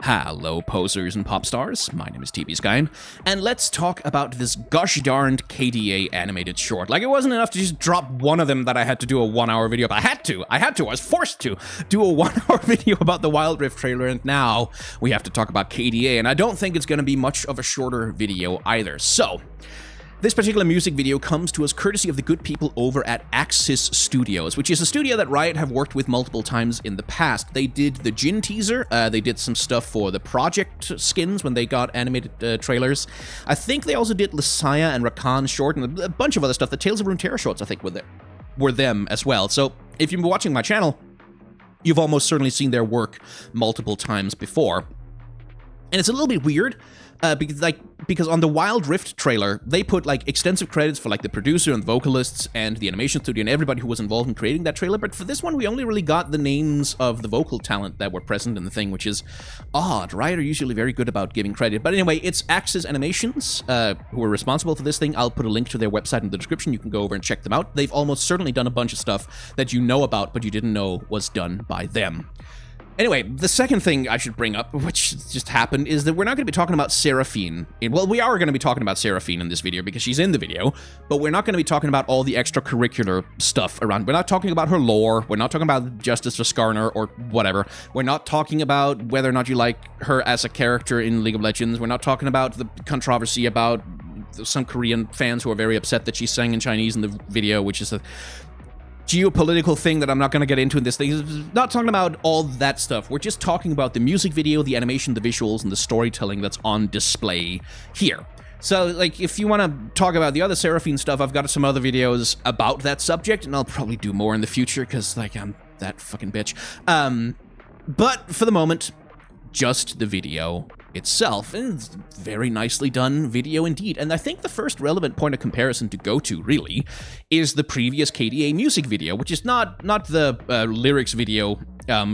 Hello, posers and pop stars. My name is TB Skyen, and let's talk about this gosh darned KDA animated short. Like, it wasn't enough to just drop one of them that I had to do a 1 hour video about. I was forced to do a 1 hour video about the Wild Rift trailer, and now we have to talk about KDA, and I don't think it's going to be much of a shorter video either. So, this particular music video comes to us courtesy of the good people over at Axis Studios, which is a studio that Riot have worked with multiple times in the past. They did the Jin teaser, they did some stuff for the Project skins when they got animated trailers. I think they also did Lisaya and Rakan short and a bunch of other stuff. The Tales of Runeterra shorts, I think, were them as well. So if you've been watching my channel, you've almost certainly seen their work multiple times before. And it's a little bit weird, because on the Wild Rift trailer, they put like extensive credits for like the producer and vocalists and the animation studio and everybody who was involved in creating that trailer. But for this one, we only really got the names of the vocal talent that were present in the thing, which is odd. Riot are usually very good about giving credit. But anyway, it's Axis Animations who are responsible for this thing. I'll put a link to their website in the description. You can go over and check them out. They've almost certainly done a bunch of stuff that you know about, but you didn't know was done by them. Anyway, the second thing I should bring up, which just happened, is that we're not going to be talking about Seraphine. Well, we are going to be talking about Seraphine in this video because she's in the video, but we're not going to be talking about all the extracurricular stuff around. We're not talking about her lore. We're not talking about Justice for Skarner or whatever. We're not talking about whether or not you like her as a character in League of Legends. We're not talking about the controversy about some Korean fans who are very upset that she sang in Chinese in the video, which is a geopolitical thing that I'm not going to get into in this thing. Not talking about all that stuff. We're just talking about the music video, the animation, the visuals, and the storytelling that's on display here. So, like, if you want to talk about the other Seraphine stuff, I've got some other videos about that subject, and I'll probably do more in the future, because, like, I'm that fucking bitch. But for the moment, just the video itself, and it's very nicely done video indeed. And I think the first relevant point of comparison to go to, really, is the previous KDA music video, which is not the lyrics video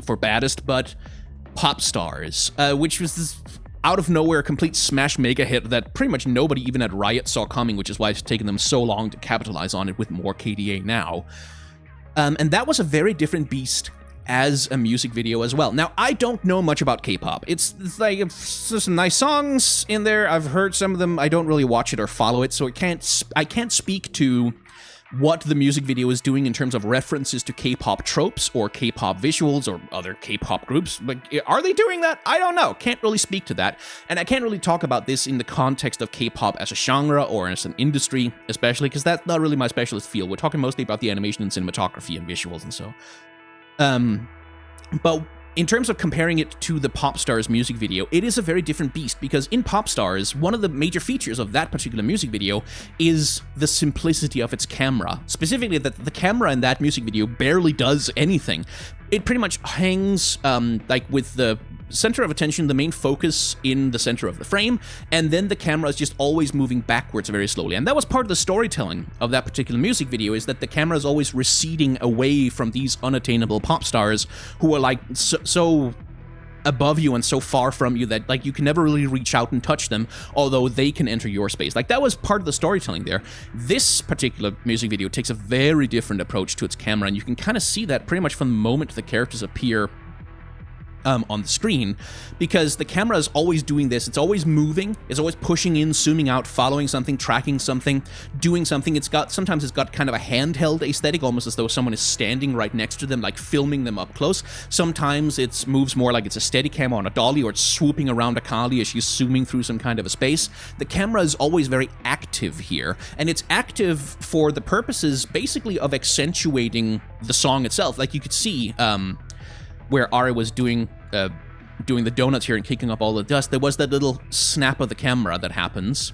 for Baddest, but Pop Stars, which was this out of nowhere complete smash mega hit that pretty much nobody even at Riot saw coming, which is why it's taken them so long to capitalize on it with more KDA now. And that was a very different beast as a music video as well. Now, I don't know much about K-pop. It's there's some nice songs in there. I've heard some of them. I don't really watch it or follow it, so I can't speak to what the music video is doing in terms of references to K-pop tropes or K-pop visuals or other K-pop groups. Like, are they doing that? I don't know. Can't really speak to that. And I can't really talk about this in the context of K-pop as a genre or as an industry, especially because that's not really my specialist field. We're talking mostly about the animation and cinematography and visuals and so. But in terms of comparing it to the Pop Stars music video, it is a very different beast, because in Pop Stars, one of the major features of that particular music video is the simplicity of its camera. Specifically, that the camera in that music video barely does anything. It pretty much hangs, like, with the center of attention, the main focus in the center of the frame, and then the camera is just always moving backwards very slowly. And that was part of the storytelling of that particular music video, is that the camera is always receding away from these unattainable pop stars who are, like, so above you and so far from you that, like, you can never really reach out and touch them, although they can enter your space. Like, that was part of the storytelling there. This particular music video takes a very different approach to its camera, and you can kind of see that pretty much from the moment the characters appear on the screen, because the camera is always doing this. It's always moving. It's always pushing in, zooming out, following something, tracking something, doing something. Sometimes it's got kind of a handheld aesthetic, almost as though someone is standing right next to them, like filming them up close. Sometimes it moves more like it's a Steadicam on a dolly, or it's swooping around a Kali as she's zooming through some kind of a space. The camera is always very active here, and it's active for the purposes basically of accentuating the song itself. Like, you could see where Ari was doing the donuts here and kicking up all the dust, there was that little snap of the camera that happens.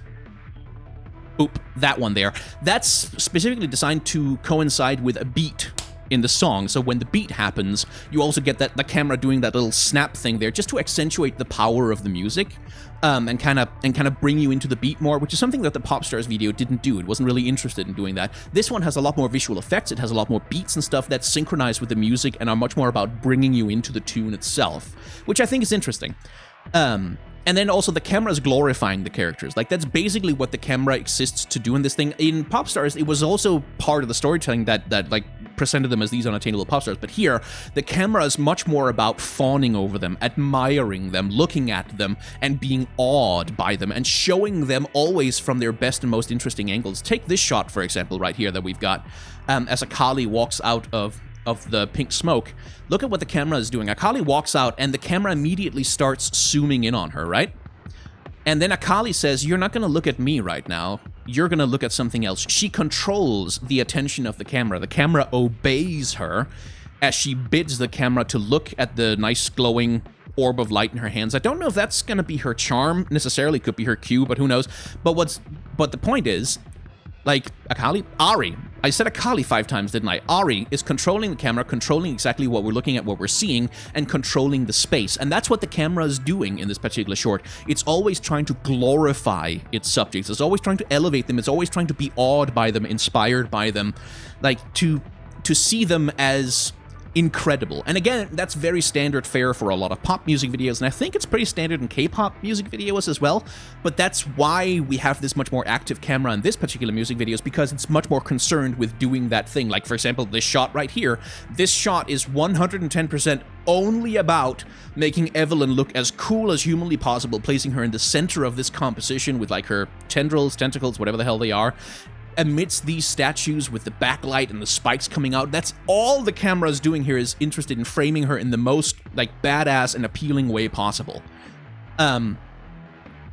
Oop, that one there. That's specifically designed to coincide with a beat in the song. So when the beat happens, you also get the camera doing that little snap thing there, just to accentuate the power of the music, and kind of bring you into the beat more, which is something that the Pop Stars video didn't do. It wasn't really interested in doing that. This one has a lot more visual effects. It has a lot more beats and stuff that synchronize with the music and are much more about bringing you into the tune itself, which I think is interesting. And then also the camera is glorifying the characters. Like, that's basically what the camera exists to do in this thing. In Pop Stars, it was also part of the storytelling that like, presented them as these unattainable pop stars. But here, the camera is much more about fawning over them, admiring them, looking at them, and being awed by them, and showing them always from their best and most interesting angles. Take this shot, for example, right here that we've got, as Akali walks out of the pink smoke. Look at what the camera is doing. Akali walks out, and the camera immediately starts zooming in on her, right? And then Akali says, "You're not going to look at me right now. You're going to look at something else." She controls the attention of the camera. The camera obeys her as she bids the camera to look at the nice glowing orb of light in her hands. I don't know if that's going to be her charm necessarily. Could be her cue, but who knows? But the point is, like, Ari. I said Akali 5 times, didn't I? Ari is controlling the camera, controlling exactly what we're looking at, what we're seeing, and controlling the space. And that's what the camera is doing in this particular short. It's always trying to glorify its subjects. It's always trying to elevate them. It's always trying to be awed by them, inspired by them, like to see them as incredible. And again, that's very standard fare for a lot of pop music videos, and I think it's pretty standard in K-pop music videos as well, but that's why we have this much more active camera in this particular music videos, because it's much more concerned with doing that thing. Like, for example, this shot right here. This shot is 110% only about making Evelyn look as cool as humanly possible, placing her in the center of this composition with, like, her tendrils, tentacles, whatever the hell they are, amidst these statues with the backlight and the spikes coming out. That's all the camera is doing here, is interested in framing her in the most, like, badass and appealing way possible. And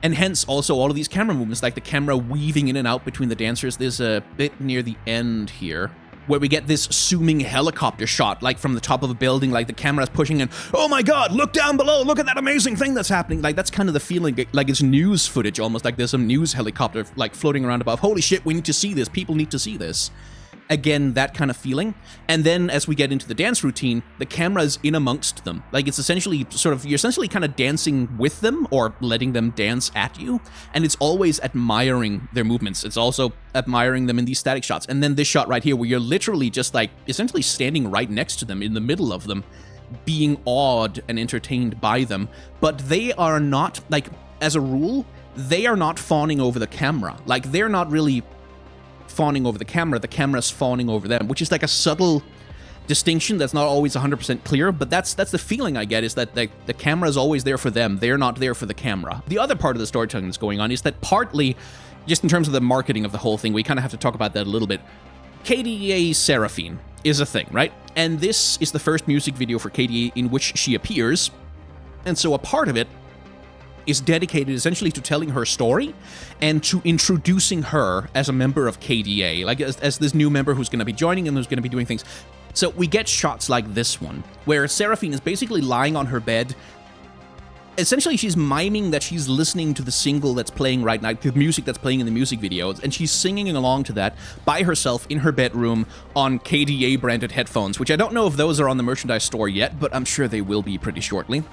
hence also all of these camera movements, like the camera weaving in and out between the dancers. There's a bit near the end here where we get this zooming helicopter shot, like from the top of a building, like the camera's pushing in. Oh my god, look down below, look at that amazing thing that's happening. Like, that's kind of the feeling, like it's news footage almost, like there's some news helicopter like floating around above. Holy shit, we need to see this, people need to see this. Again, that kind of feeling. And then as we get into the dance routine, the camera is in amongst them. Like, it's essentially you're essentially kind of dancing with them or letting them dance at you. And it's always admiring their movements. It's also admiring them in these static shots. And then this shot right here where you're literally just like essentially standing right next to them, in the middle of them, being awed and entertained by them. But they are not, like, as a rule, they are not fawning over the camera. Like, they're not really fawning over the camera's fawning over them, which is like a subtle distinction that's not always 100% clear, but that's the feeling I get, is that the camera is always there for them. They're not there for the camera. The other part of the storytelling that's going on is that partly, just in terms of the marketing of the whole thing, we kind of have to talk about that a little bit. KDA Seraphine is a thing, right? And this is the first music video for KDA in which she appears, and so a part of it is dedicated essentially to telling her story and to introducing her as a member of KDA, like as this new member who's going to be joining and who's going to be doing things. So we get shots like this one, where Seraphine is basically lying on her bed. Essentially, she's miming that she's listening to the single that's playing right now, the music that's playing in the music videos, and she's singing along to that by herself in her bedroom on KDA-branded headphones, which I don't know if those are on the merchandise store yet, but I'm sure they will be pretty shortly.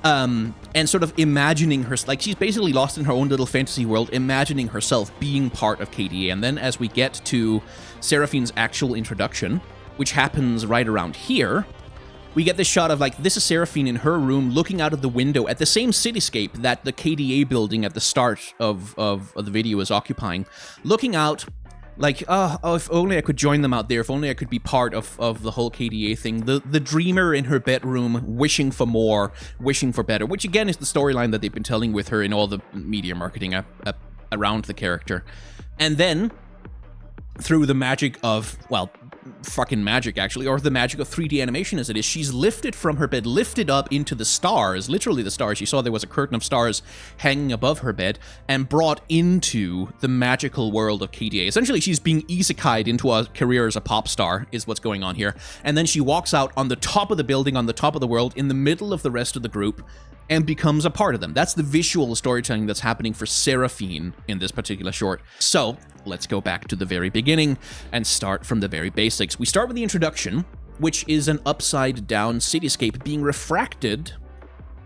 And sort of imagining her, like, she's basically lost in her own little fantasy world, imagining herself being part of KDA. And then as we get to Seraphine's actual introduction, which happens right around here, we get this shot of, like, this is Seraphine in her room looking out of the window at the same cityscape that the KDA building at the start of the video is occupying, looking out like, oh, if only I could join them out there, if only I could be part of the whole KDA thing. The dreamer in her bedroom, wishing for more, wishing for better, which again is the storyline that they've been telling with her in all the media marketing around the character. And then, through the magic of, well, fucking magic actually, or the magic of 3D animation as it is, she's lifted from her bed, lifted up into the stars, literally the stars. You saw there was a curtain of stars hanging above her bed, and brought into the magical world of KDA. Essentially, she's being isekai'd into a career as a pop star, is what's going on here. And then she walks out on the top of the building, on the top of the world, in the middle of the rest of the group, and becomes a part of them. That's the visual storytelling that's happening for Seraphine in this particular short. So, let's go back to the very beginning and start from the very basics. We start with the introduction, which is an upside-down cityscape being refracted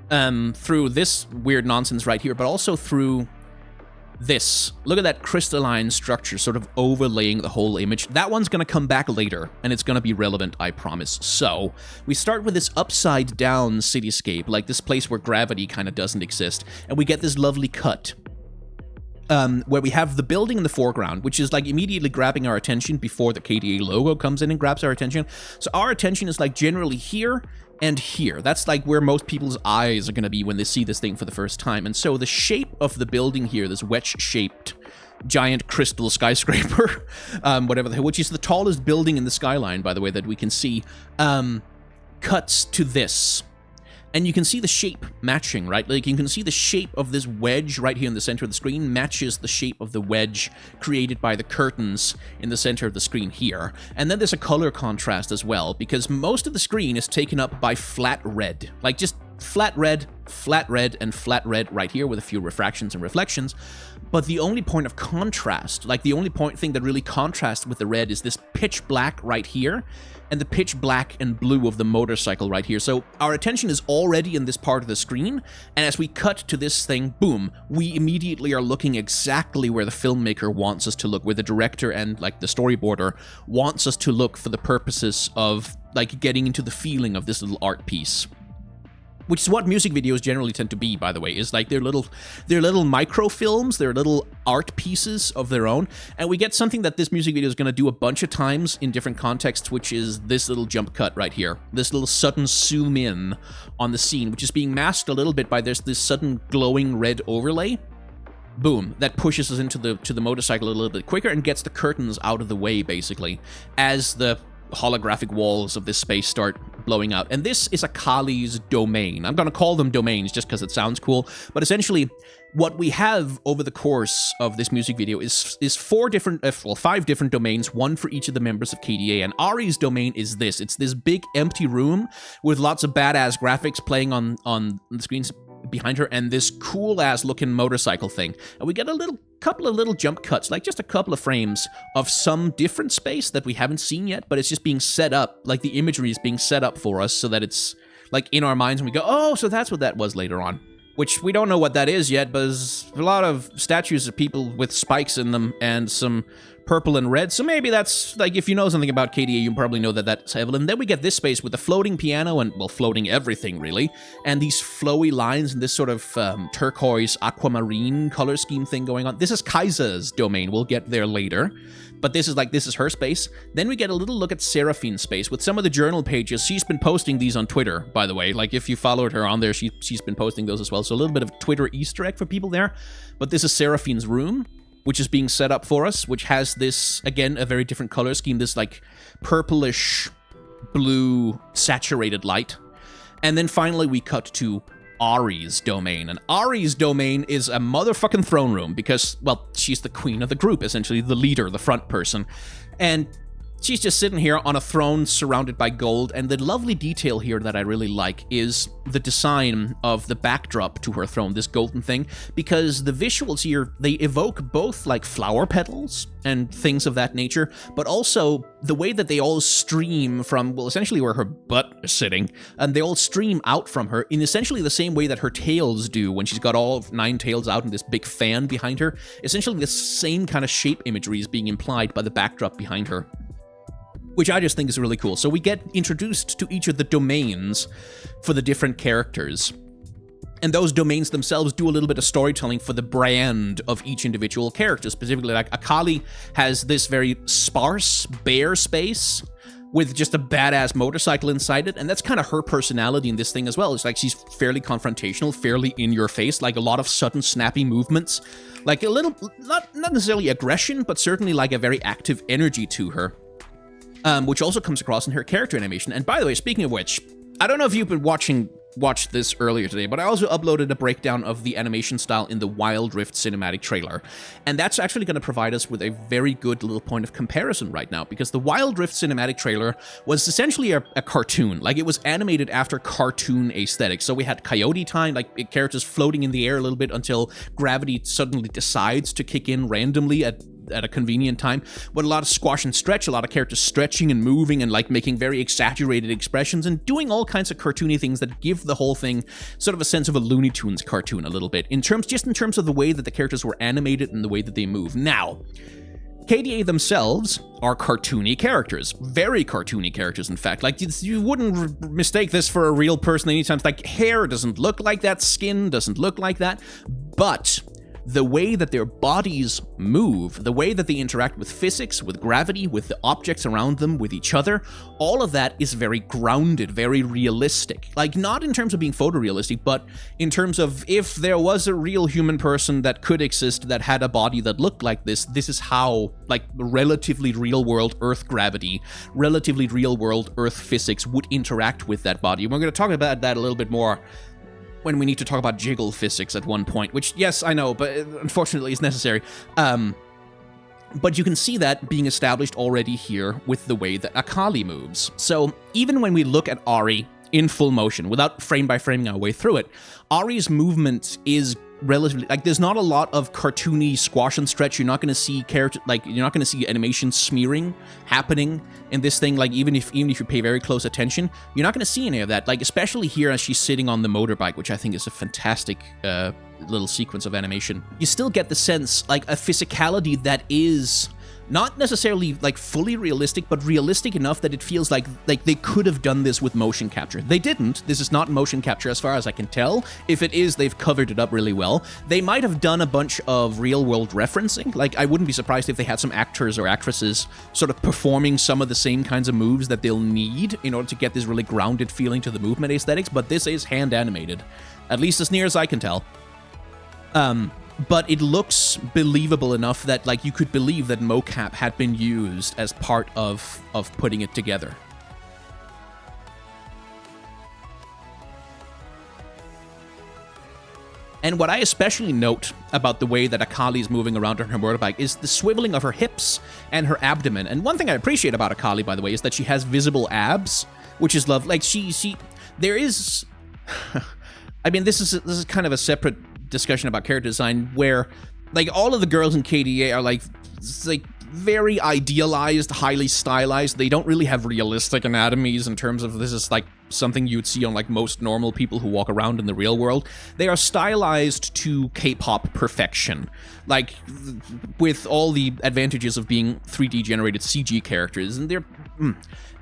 through this weird nonsense right here, but also through this. Look at that crystalline structure sort of overlaying the whole image. That one's going to come back later, and it's going to be relevant, I promise. So, we start with this upside-down cityscape, like this place where gravity kind of doesn't exist, and we get this lovely cut where we have the building in the foreground, which is like immediately grabbing our attention before the KDA logo comes in and grabs our attention. So our attention is like generally here and here. That's like where most people's eyes are going to be when they see this thing for the first time. And so the shape of the building here, this wedge-shaped giant crystal skyscraper, which is the tallest building in the skyline, by the way, that we can see, cuts to this. And you can see the shape matching, right? Like, you can see the shape of this wedge right here in the center of the screen matches the shape of the wedge created by the curtains in the center of the screen here. And then there's a color contrast as well, because most of the screen is taken up by flat red. Like, just flat red, and flat red right here with a few refractions and reflections. But the only point of contrast, like the only thing that really contrasts with the red is this pitch black right here, and the pitch black and blue of the motorcycle right here. So our attention is already in this part of the screen, and as we cut to this thing, boom, we immediately are looking exactly where the filmmaker wants us to look, where the director and like the storyboarder wants us to look for the purposes of like getting into the feeling of this little art piece. Which is what music videos generally tend to be, by the way, is like they're little microfilms, they're little art pieces of their own, and we get something that this music video is going to do a bunch of times in different contexts, which is this little jump cut right here, this little sudden zoom in on the scene, which is being masked a little bit by this sudden glowing red overlay. Boom, that pushes us into the motorcycle a little bit quicker and gets the curtains out of the way, basically, as the holographic walls of this space start blowing out. And this is Akali's domain. I'm going to call them domains just because it sounds cool, but essentially what we have over the course of this music video is five different domains, one for each of the members of KDA. And Ari's domain is this. It's this big empty room with lots of badass graphics playing on the screens behind her, and this cool-ass looking motorcycle thing. And we get a couple of little jump cuts, like just a couple of frames of some different space that we haven't seen yet, but it's just being set up, like the imagery is being set up for us so that it's like in our minds and we go, oh, so that's what that was later on. Which we don't know what that is yet, but there's a lot of statues of people with spikes in them and some purple and red, so maybe that's, like, if you know something about KDA, you probably know that that's Evelyn. Then we get this space with a floating piano and, well, floating everything, really, and these flowy lines and this sort of turquoise aquamarine color scheme thing going on. This is Kaisa's domain. We'll get there later, but this is her space. Then we get a little look at Seraphine's space with some of the journal pages. She's been posting these on Twitter, by the way. Like, if you followed her on there, she's been posting those as well, so a little bit of Twitter Easter egg for people there. But this is Seraphine's room, which is being set up for us, which has this, again, a very different color scheme, this like purplish blue saturated light. And then finally we cut to Ari's domain. And Ari's domain is a motherfucking throne room because, well, she's the queen of the group, essentially, the leader, the front person. And she's just sitting here on a throne surrounded by gold, and the lovely detail here that I really like is the design of the backdrop to her throne, this golden thing, because the visuals here, they evoke both like flower petals and things of that nature, but also the way that they all stream from, well, essentially where her butt is sitting, and they all stream out from her in essentially the same way that her tails do when she's got all 9 tails out and this big fan behind her. Essentially the same kind of shape imagery is being implied by the backdrop behind her, which I just think is really cool. So we get introduced to each of the domains for the different characters. And those domains themselves do a little bit of storytelling for the brand of each individual character. Specifically, like Akali has this very sparse, bare space with just a badass motorcycle inside it, and that's kind of her personality in this thing as well. It's like she's fairly confrontational, fairly in your face, like a lot of sudden snappy movements, like a little, not necessarily aggression, but certainly like a very active energy to her. Which also comes across in her character animation. And by the way, speaking of which, I don't know if you've been watched this earlier today, but I also uploaded a breakdown of the animation style in the Wild Rift cinematic trailer. And that's actually going to provide us with a very good little point of comparison right now, because the Wild Rift cinematic trailer was essentially a cartoon. Like, it was animated after cartoon aesthetic. So we had coyote time, like characters floating in the air a little bit until gravity suddenly decides to kick in randomly at a convenient time, but a lot of squash and stretch, a lot of characters stretching and moving and like making very exaggerated expressions and doing all kinds of cartoony things that give the whole thing sort of a sense of a Looney Tunes cartoon a little bit, in terms of the way that the characters were animated and the way that they move. Now, KDA themselves are cartoony characters, very cartoony characters, in fact. Like, you wouldn't mistake this for a real person anytime. Like, hair doesn't look like that, skin doesn't look like that, but the way that their bodies move, the way that they interact with physics, with gravity, with the objects around them, with each other, all of that is very grounded, very realistic. Like, not in terms of being photorealistic, but in terms of if there was a real human person that could exist that had a body that looked like this is how, like, relatively real-world Earth gravity, relatively real-world Earth physics would interact with that body. And we're going to talk about that a little bit more when we need to talk about Jiggle Physics at one point, which, yes, I know, but unfortunately is necessary. But you can see that being established already here with the way that Akali moves. So even when we look at Ahri in full motion, without frame by framing our way through it, Ahri's movement is relatively, like, there's not a lot of cartoony squash and stretch. You're not going to see you're not going to see animation smearing happening in this thing. Like, even if you pay very close attention, you're not going to see any of that. Like, especially here as she's sitting on the motorbike, which I think is a fantastic little sequence of animation. You still get the sense, like, a physicality that is not necessarily, like, fully realistic, but realistic enough that it feels like they could have done this with motion capture. They didn't. This is not motion capture as far as I can tell. If it is, they've covered it up really well. They might have done a bunch of real-world referencing. Like, I wouldn't be surprised if they had some actors or actresses sort of performing some of the same kinds of moves that they'll need in order to get this really grounded feeling to the movement aesthetics, but this is hand-animated, at least as near as I can tell. But it looks believable enough that, like, you could believe that mocap had been used as part of putting it together. And what I especially note about the way that Akali is moving around on her motorbike is the swiveling of her hips and her abdomen. And one thing I appreciate about Akali, by the way, is that she has visible abs, which is lovely. Like, there is... I mean, this is kind of a separate discussion about character design where, like, all of the girls in KDA are like very idealized, highly stylized. They don't really have realistic anatomies in terms of this is like something you'd see on, like, most normal people who walk around in the real world. They are stylized to K-pop perfection, like, with all the advantages of being 3D generated CG characters, and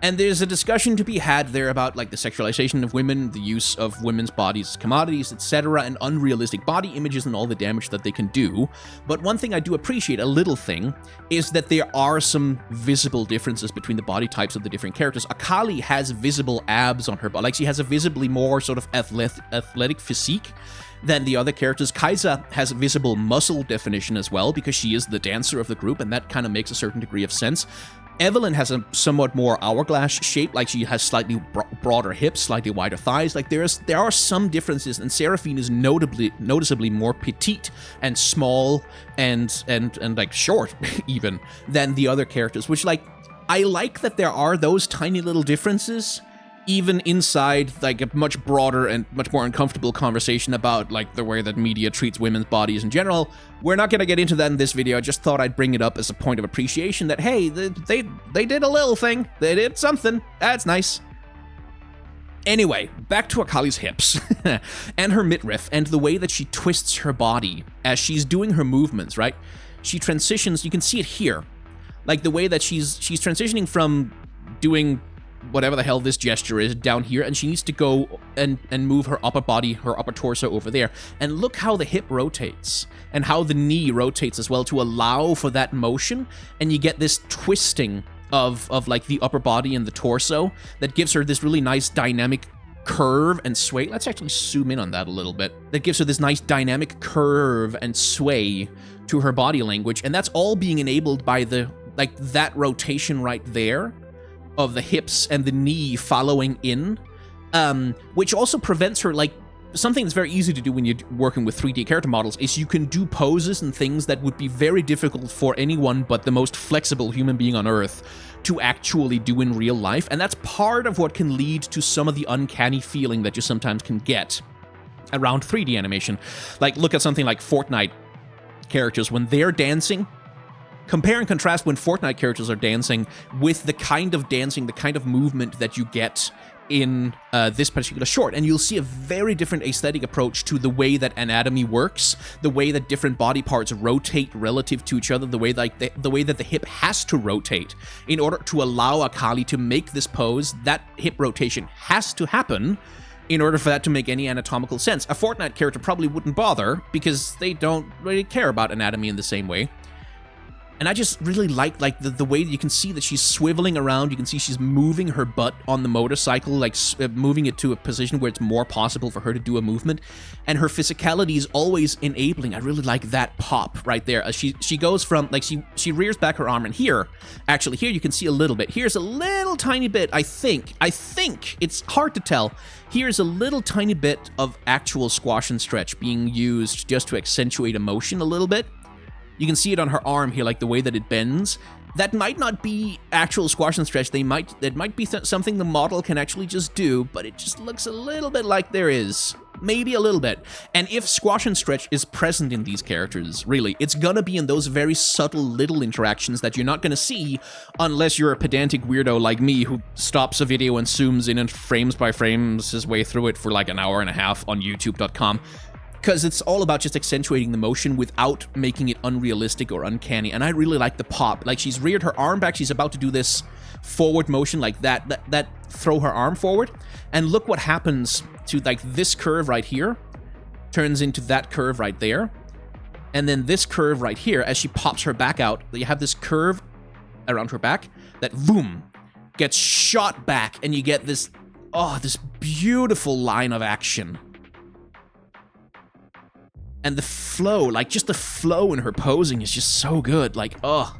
and there's a discussion to be had there about, like, the sexualization of women, the use of women's bodies as commodities, etc., and unrealistic body images and all the damage that they can do. But one thing I do appreciate, a little thing, is that there are some visible differences between the body types of the different characters. Akali has visible abs on her body. Like, she has a visibly more sort of athletic physique than the other characters. Kai'Sa has visible muscle definition as well, because she is the dancer of the group, and that kind of makes a certain degree of sense. Evelyn has a somewhat more hourglass shape, like she has slightly broader hips, slightly wider thighs. Like, there are some differences, and Seraphine is noticeably more petite and small and like short even than the other characters, which, like, I like that there are those tiny little differences even inside, like, a much broader and much more uncomfortable conversation about, like, the way that media treats women's bodies in general. We're not gonna get into that in this video. I just thought I'd bring it up as a point of appreciation that, hey, they did a little thing. They did something. That's nice. Anyway, back to Akali's hips and her midriff and the way that she twists her body as she's doing her movements, right? She transitions, you can see it here. Like, the way that she's transitioning from doing whatever the hell this gesture is down here, and she needs to go and move her upper body, her upper torso over there. And look how the hip rotates and how the knee rotates as well to allow for that motion, and you get this twisting of like the upper body and the torso that gives her this really nice dynamic curve and sway. Let's actually zoom in on that a little bit. That gives her this nice dynamic curve and sway to her body language, and that's all being enabled by the, like, that rotation right there of the hips and the knee following in, which also prevents her, like, something that's very easy to do when you're working with 3D character models is you can do poses and things that would be very difficult for anyone but the most flexible human being on Earth to actually do in real life, and that's part of what can lead to some of the uncanny feeling that you sometimes can get around 3D animation. Like, look at something like Fortnite characters when they're dancing. Compare and contrast when Fortnite characters are dancing with the kind of dancing, the kind of movement that you get in this particular short, and you'll see a very different aesthetic approach to the way that anatomy works, the way that different body parts rotate relative to each other, the way that the hip has to rotate in order to allow Akali to make this pose. That hip rotation has to happen, in order for that to make any anatomical sense. A Fortnite character probably wouldn't bother because they don't really care about anatomy in the same way. And I just really like the way that you can see that she's swiveling around. You can see she's moving her butt on the motorcycle, like moving it to a position where it's more possible for her to do a movement. And her physicality is always enabling. I really like that pop right there. She goes from, like, she rears back her arm, and here you can see a little bit. Here's a little tiny bit, I think, it's hard to tell. Here's a little tiny bit of actual squash and stretch being used just to accentuate emotion a little bit. You can see it on her arm here, like the way that it bends. That might not be actual squash and stretch. That might be something the model can actually just do, but it just looks a little bit like there is. Maybe a little bit. And if squash and stretch is present in these characters, really, it's gonna be in those very subtle little interactions that you're not gonna see unless you're a pedantic weirdo like me who stops a video and zooms in and frames by frames his way through it for like an hour and a half on youtube.com. Because it's all about just accentuating the motion without making it unrealistic or uncanny. And I really like the pop. Like, she's reared her arm back. She's about to do this forward motion like that throw her arm forward. And look what happens to, like, this curve right here turns into that curve right there. And then this curve right here, as she pops her back out, you have this curve around her back that, boom, gets shot back. And you get this, this beautiful line of action. And the flow, like, just the flow in her posing is just so good. Like, I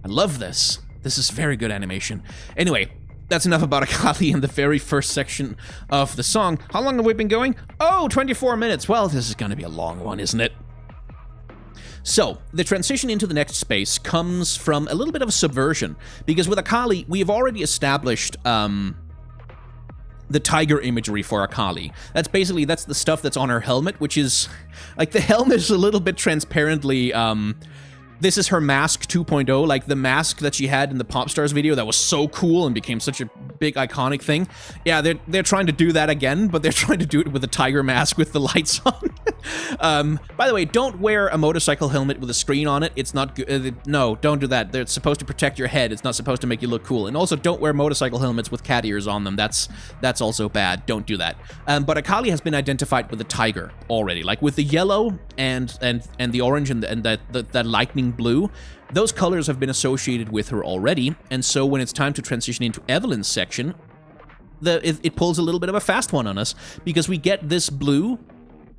love this. This is very good animation. Anyway, that's enough about Akali in the very first section of the song. How long have we been going? 24 minutes. Well, this is going to be a long one, isn't it? So, the transition into the next space comes from a little bit of a subversion. Because with Akali, we have already established the tiger imagery for Akali. That's the stuff that's on her helmet, which is, like, the helmet is a little bit transparently, this is her mask 2.0, like the mask that she had in the Popstars video that was so cool and became such a big iconic thing. Yeah, they're trying to do that again, but they're trying to do it with a tiger mask with the lights on. By the way, don't wear a motorcycle helmet with a screen on it. It's not good. No, don't do that. They're supposed to protect your head. It's not supposed to make you look cool. And also, don't wear motorcycle helmets with cat ears on them. That's also bad. Don't do that. But Akali has been identified with a tiger already, like with the yellow and the orange and the lightning blue. Those colors have been associated with her already, and so when it's time to transition into Evelyn's section, it pulls a little bit of a fast one on us, because we get this blue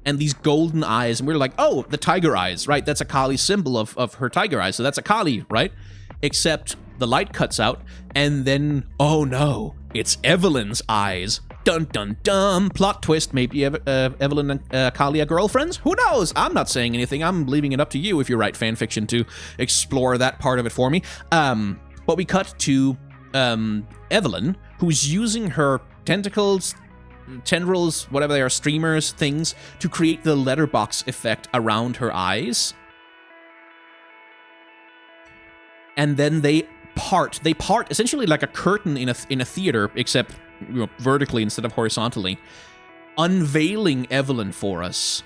and these golden eyes, and we're like, oh, the tiger eyes, right? That's Akali's symbol of her tiger eyes, so that's Akali, right? Except the light cuts out, and then, oh no, it's Evelyn's eyes. Dun dun dun, plot twist, maybe Evelyn and Akali are girlfriends? Who knows? I'm not saying anything, I'm leaving it up to you if you write fanfiction to explore that part of it for me. But we cut to Evelyn, who's using her tentacles, tendrils, whatever they are, streamers, things, to create the letterbox effect around her eyes. And then they part essentially like a curtain in a theater, except vertically instead of horizontally, unveiling Evelyn for us,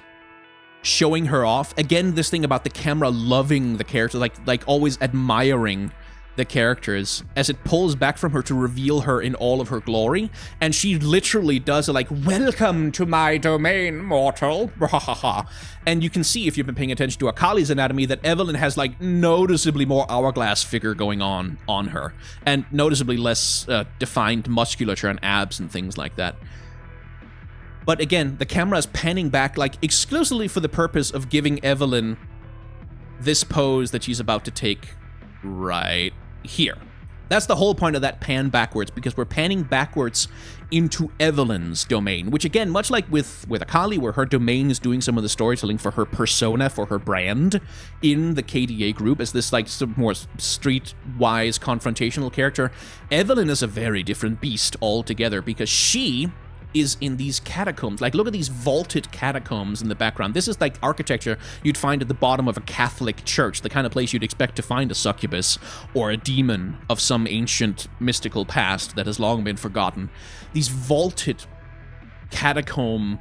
showing her off. Again, this thing about the camera loving the character, like always admiring the characters as it pulls back from her to reveal her in all of her glory. And she literally does a, like, welcome to my domain, mortal. And you can see, if you've been paying attention to Akali's anatomy, that Evelyn has, like, noticeably more hourglass figure going on her, and noticeably less defined musculature and abs and things like that. But again, the camera is panning back, like, exclusively for the purpose of giving Evelyn this pose that she's about to take right here. That's the whole point of that pan backwards, because we're panning backwards into Evelyn's domain, which, again, much like with Akali, where her domain is doing some of the storytelling for her persona, for her brand in the KDA group as this, like, some more street-wise confrontational character, Evelyn is a very different beast altogether, because she is in these catacombs. Like, look at these vaulted catacombs in the background. This is like architecture you'd find at the bottom of a Catholic church, the kind of place you'd expect to find a succubus or a demon of some ancient mystical past that has long been forgotten. These vaulted catacomb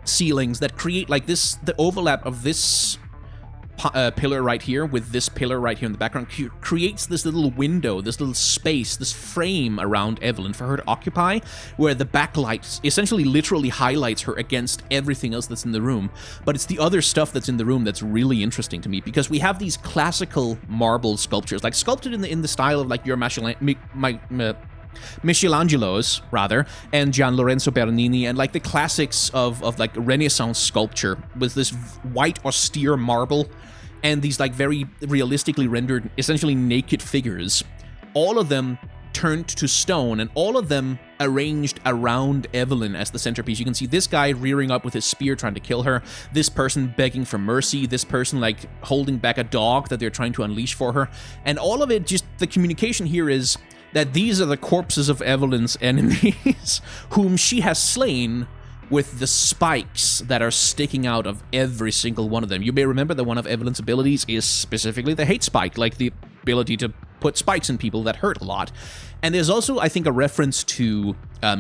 ceilings that create, like, this, the overlap of this pillar right here with this pillar right here in the background creates this little window, this little space, this frame around Evelyn for her to occupy, where the backlight essentially literally highlights her against everything else that's in the room. But it's the other stuff that's in the room that's really interesting to me, because we have these classical marble sculptures, like sculpted in the style of like your Michelangelo's, rather, and Gian Lorenzo Bernini, and like the classics of like Renaissance sculpture with this white austere marble and these like very realistically rendered, essentially naked figures, all of them turned to stone and all of them arranged around Evelyn as the centerpiece. You can see this guy rearing up with his spear trying to kill her, this person begging for mercy, this person like holding back a dog that they're trying to unleash for her, and all of it, just the communication here is that these are the corpses of Evelyn's enemies, whom she has slain with the spikes that are sticking out of every single one of them. You may remember that one of Evelyn's abilities is specifically the hate spike, like the ability to put spikes in people that hurt a lot. And there's also, I think, a reference to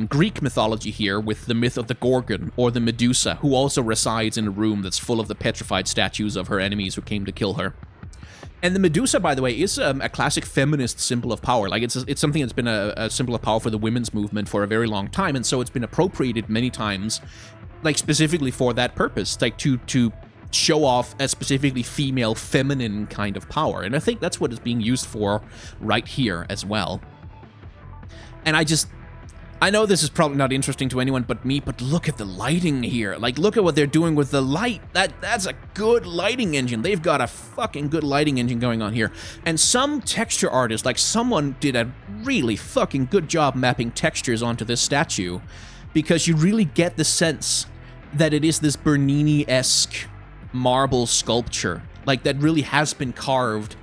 Greek mythology here with the myth of the Gorgon, or the Medusa, who also resides in a room that's full of the petrified statues of her enemies who came to kill her. And the Medusa, by the way, is a classic feminist symbol of power. Like, it's something that's been a symbol of power for the women's movement for a very long time, and so it's been appropriated many times, like, specifically for that purpose, like, to show off a specifically female, feminine kind of power. And I think that's what it's being used for right here as well. And I know this is probably not interesting to anyone but me, but look at the lighting here. Like, look at what they're doing with the light. That's a good lighting engine. They've got a fucking good lighting engine going on here. And some texture artist, like someone did a really fucking good job mapping textures onto this statue, because you really get the sense that it is this Bernini-esque marble sculpture, like that really has been carved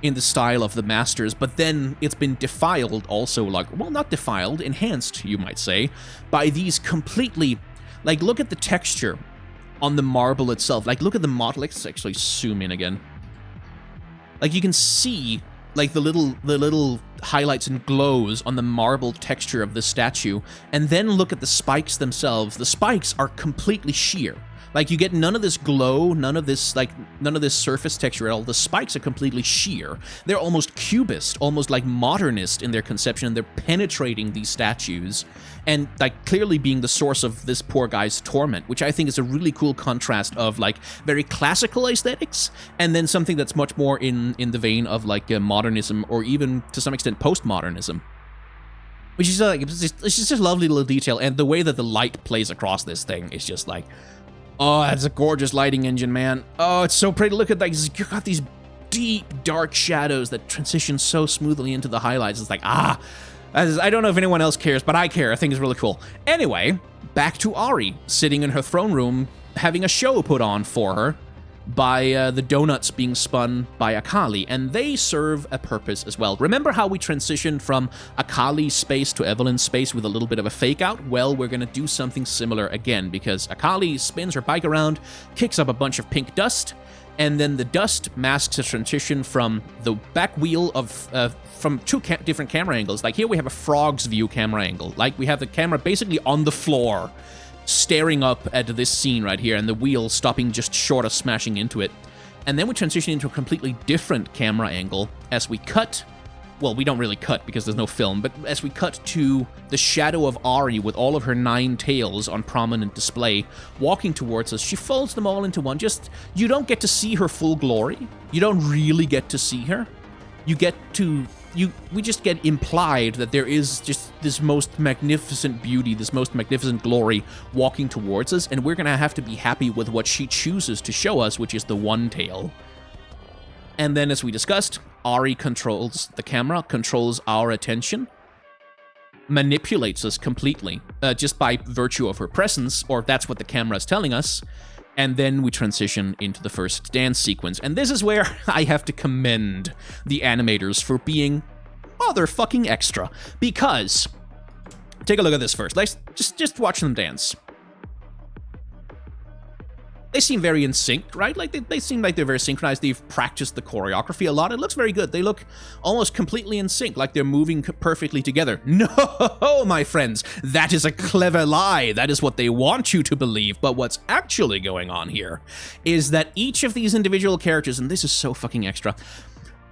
in the style of the masters, but then it's been defiled also, like, well, not defiled, enhanced, you might say, by these completely, like, look at the texture on the marble itself. Like, look at the model. Let's actually zoom in again. Like, you can see, like, the little highlights and glows on the marble texture of the statue, and then look at the spikes themselves. The spikes are completely sheer. Like, you get none of this glow, none of this surface texture at all. The spikes are completely sheer. They're almost cubist, almost like modernist in their conception, and they're penetrating these statues and, like, clearly being the source of this poor guy's torment, which I think is a really cool contrast of, like, very classical aesthetics and then something that's much more in the vein of, like, modernism, or even, to some extent, postmodernism. Which is, like, it's just a lovely little detail, and the way that the light plays across this thing is just, like, oh, that's a gorgeous lighting engine, man. Oh, it's so pretty. Look at that. You've got these deep, dark shadows that transition so smoothly into the highlights. It's like, I don't know if anyone else cares, but I care. I think it's really cool. Anyway, back to Ari, sitting in her throne room, having a show put on for her by the donuts being spun by Akali, and they serve a purpose as well. Remember how we transitioned from Akali's space to Evelyn's space with a little bit of a fake out? Well, we're gonna do something similar again, because Akali spins her bike around, kicks up a bunch of pink dust, and then the dust masks a transition from the back wheel of from two different camera angles. Like, here we have a frog's view camera angle. Like, we have the camera basically on the floor, staring up at this scene right here, and the wheel stopping just short of smashing into it. And then we transition into a completely different camera angle as we cut, well, we don't really cut because there's no film, but as we cut to the shadow of Ari with all of her 9 tails on prominent display, walking towards us. She folds them all into one. Just, you don't get to see her full glory. You don't really get to see her. You get to... we just get implied that there is just this most magnificent beauty, this most magnificent glory walking towards us, and we're gonna have to be happy with what she chooses to show us, which is the one tail. And then, as we discussed, Ari controls the camera, controls our attention, manipulates us completely, just by virtue of her presence, or that's what the camera is telling us. And then we transition into the first dance sequence. And this is where I have to commend the animators for being motherfucking extra. Because, take a look at this first. Let's just watch them dance. They seem very in sync, right? Like, they seem like they're very synchronized. They've practiced the choreography a lot. It looks very good. They look almost completely in sync, like they're moving perfectly together. No, my friends, that is a clever lie. That is what they want you to believe. But what's actually going on here is that each of these individual characters, and this is so fucking extra.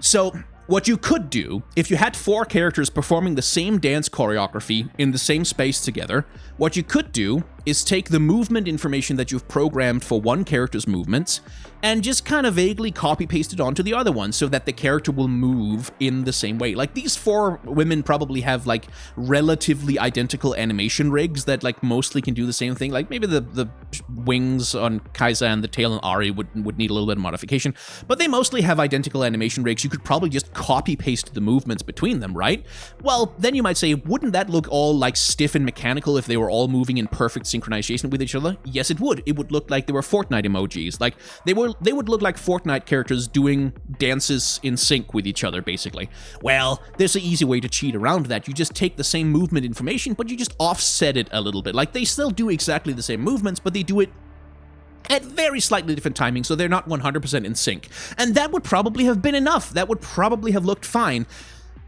So what you could do, if you had 4 characters performing the same dance choreography in the same space together, what you could do is take the movement information that you've programmed for one character's movements and just kind of vaguely copy-paste it onto the other one so that the character will move in the same way. Like, these 4 women probably have, like, relatively identical animation rigs that, like, mostly can do the same thing. Like, maybe the wings on Kai'Sa and the tail on Ari would need a little bit of modification, but they mostly have identical animation rigs. You could probably just copy-paste the movements between them, right? Well, then you might say, wouldn't that look all, like, stiff and mechanical if they were all moving in perfect synchronization with each other? Yes, it would. It would look like they were Fortnite emojis. Like, they would look like Fortnite characters doing dances in sync with each other, basically. Well, there's an easy way to cheat around that. You just take the same movement information, but you just offset it a little bit. Like, they still do exactly the same movements, but they do it at very slightly different timing, so they're not 100% in sync. And that would probably have been enough. That would probably have looked fine.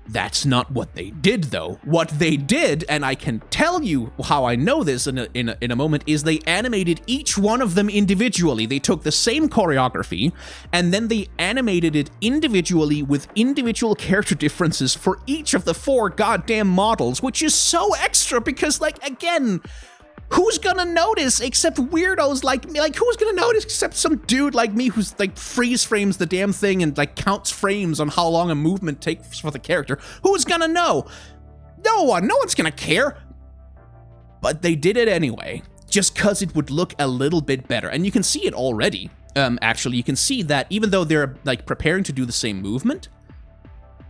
That's not what they did, though. What they did, and I can tell you how I know this in a moment, is they animated each one of them individually. They took the same choreography, and then they animated it individually with individual character differences for each of the 4 goddamn models, which is so extra because, like, again, who's gonna notice except weirdos like me? Like, who's gonna notice except some dude like me who's, like, freeze frames the damn thing and, like, counts frames on how long a movement takes for the character? Who's gonna know? No one. No one's gonna care. But they did it anyway, just because it would look a little bit better. And you can see it already. Actually, you can see that even though they're, like, preparing to do the same movement,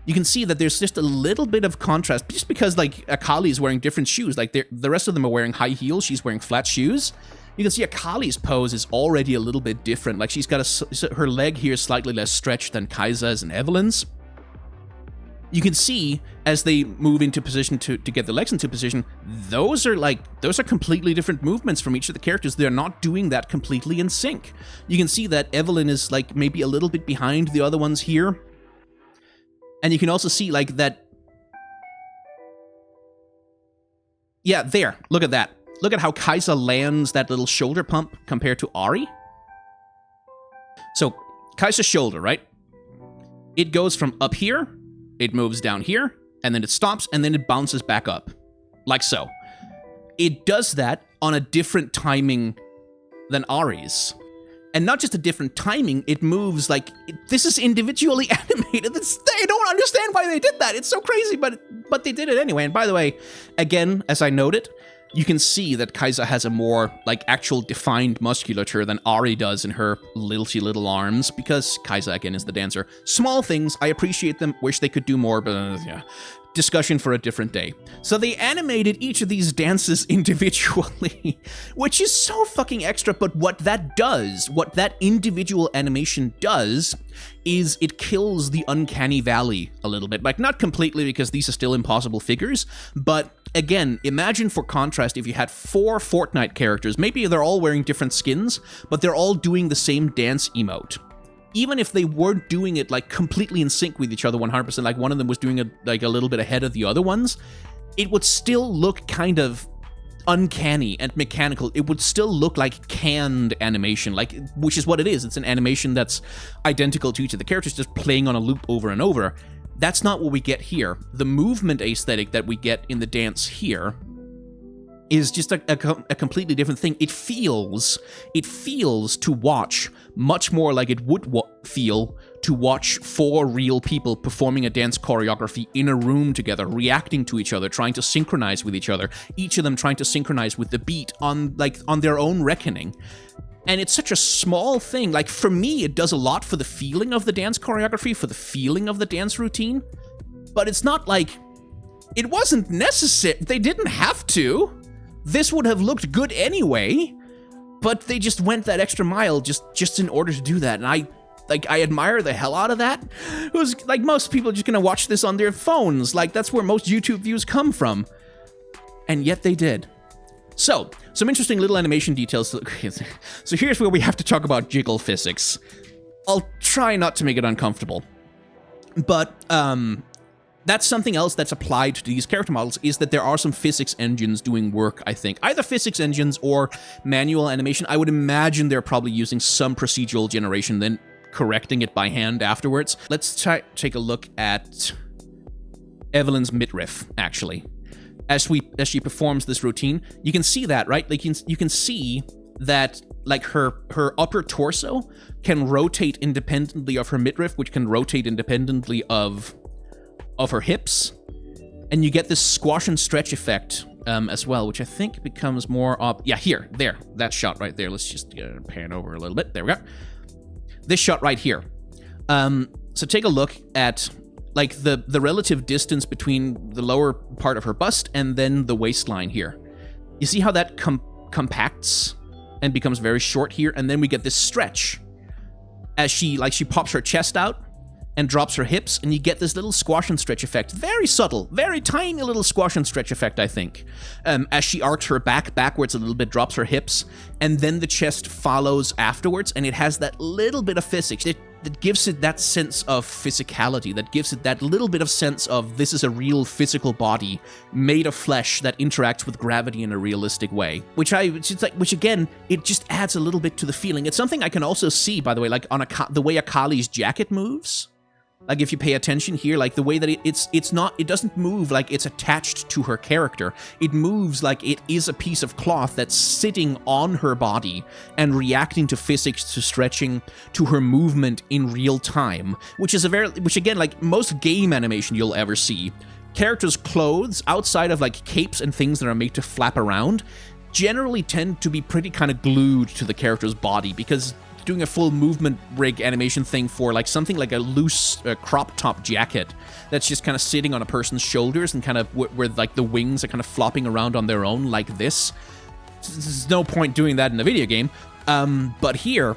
you can see that there's just a little bit of contrast, just because, like, Akali is wearing different shoes. Like, the rest of them are wearing high heels. She's wearing flat shoes. You can see Akali's pose is already a little bit different. Like, she's got her leg here is slightly less stretched than Kai'Sa's and Evelyn's. You can see as they move into position to get the legs into position, those are completely different movements from each of the characters. They're not doing that completely in sync. You can see that Evelyn is, like, maybe a little bit behind the other ones here. And you can also see, like, that... Yeah, there. Look at that. Look at how Kai'Sa lands that little shoulder pump compared to Ari. So, Kai'Sa's shoulder, right? It goes from up here, it moves down here, and then it stops, and then it bounces back up. Like so. It does that on a different timing than Ari's. And not just a different timing, it moves like... this is individually animated. I don't understand why they did that. It's so crazy, but they did it anyway. And by the way, again, as I noted, you can see that Kai'Sa has a more, like, actual defined musculature than Ari does in her lilty little arms, because Kai'Sa, again, is the dancer. Small things, I appreciate them, wish they could do more, but yeah. Discussion for a different day. So they animated each of these dances individually, which is so fucking extra, but what that does, what that individual animation does, is it kills the uncanny valley a little bit. Like, not completely, because these are still impossible figures, but again, imagine for contrast if you had 4 Fortnite characters, maybe they're all wearing different skins, but they're all doing the same dance emote. Even if they weren't doing it, like, completely in sync with each other 100%, like one of them was doing it, like, a little bit ahead of the other ones, it would still look kind of uncanny and mechanical. It would still look like canned animation, like, which is what it is. It's an animation that's identical to each of the characters, just playing on a loop over and over. That's not what we get here. The movement aesthetic that we get in the dance here is just a completely different thing. It feels to watch much more like it would feel to watch 4 real people performing a dance choreography in a room together, reacting to each other, trying to synchronize with each other, each of them trying to synchronize with the beat on their own reckoning. And it's such a small thing. Like, for me, it does a lot for the feeling of the dance choreography, for the feeling of the dance routine, but it's not like... it wasn't necessary. They didn't have to. This would have looked good anyway, but they just went that extra mile just in order to do that, and I admire the hell out of that. It was like, most people are just gonna watch this on their phones, like, that's where most YouTube views come from. And yet they did. So, some interesting little animation details. So here's where we have to talk about jiggle physics. I'll try not to make it uncomfortable. But, that's something else that's applied to these character models, is that there are some physics engines doing work, I think. Either physics engines or manual animation. I would imagine they're probably using some procedural generation, then correcting it by hand afterwards. Let's take a look at Evelyn's midriff, actually. As she performs this routine, you can see that, right? Like you can see that like her upper torso can rotate independently of her midriff, which can rotate independently of her hips, and you get this squash and stretch effect as well, which I think becomes more there, that shot right there. Let's just pan over a little bit. There we go. This shot right here. So take a look at like the relative distance between the lower part of her bust and then the waistline here. You see how that compacts and becomes very short here, and then we get this stretch as she pops her chest out and drops her hips, and you get this little squash and stretch effect. Very subtle, very tiny little squash and stretch effect, I think. As she arcs her back backwards a little bit, drops her hips, and then the chest follows afterwards, and it has that little bit of physics. That gives it that sense of physicality, that gives it that little bit of sense of this is a real physical body made of flesh that interacts with gravity in a realistic way. Which again, it just adds a little bit to the feeling. It's something I can also see, by the way, like on the way Akali's jacket moves. Like if you pay attention here, like the way that it doesn't move like it's attached to her character. It moves like it is a piece of cloth that's sitting on her body and reacting to physics, to stretching, to her movement in real time, which again, like most game animation you'll ever see, characters' clothes outside of like capes and things that are made to flap around generally tend to be pretty kind of glued to the character's body, because doing a full movement rig animation thing for like something like a loose crop top jacket that's just kind of sitting on a person's shoulders and kind of where like the wings are kind of flopping around on their own like this. There's no point doing that in a video game. But here,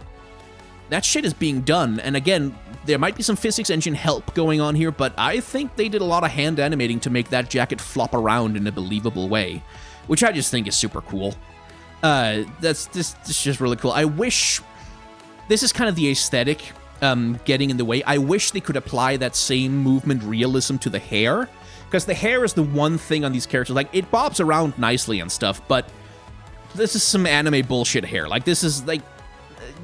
that shit is being done. And again, there might be some physics engine help going on here, but I think they did a lot of hand animating to make that jacket flop around in a believable way, which I just think is super cool. That's just really cool. I wish... This is kind of the aesthetic getting in the way. I wish they could apply that same movement realism to the hair, because the hair is the one thing on these characters. Like, it bobs around nicely and stuff, but this is some anime bullshit hair. Like, this is, like,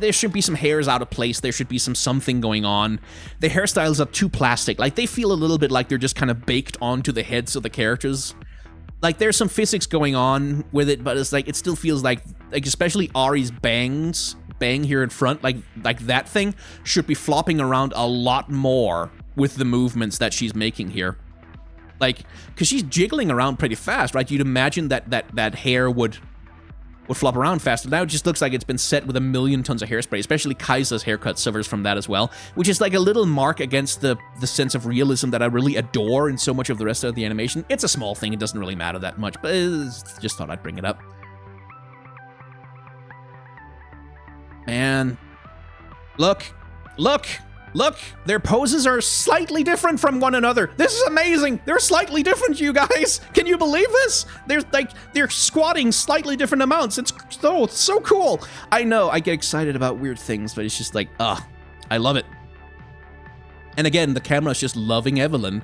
there should be some hairs out of place. There should be something going on. The hairstyles are too plastic. Like, they feel a little bit like they're just kind of baked onto the heads of the characters. Like, there's some physics going on with it, but it's like, it still feels like especially Ari's bang here in front, like that thing should be flopping around a lot more with the movements that she's making here. Like, because she's jiggling around pretty fast, right? You'd imagine that hair would flop around faster. Now it just looks like it's been set with a million tons of hairspray, especially Kaisa's haircut suffers from that as well, which is like a little mark against the sense of realism that I really adore in so much of the rest of the animation. It's a small thing, it doesn't really matter that much, but just thought I'd bring it up. Man, look, their poses are slightly different from one another. This is amazing. They're slightly different, you guys. Can you believe this? They're squatting slightly different amounts. It's so cool. I know I get excited about weird things, but it's just like, I love it. And again, the camera's just loving Evelyn.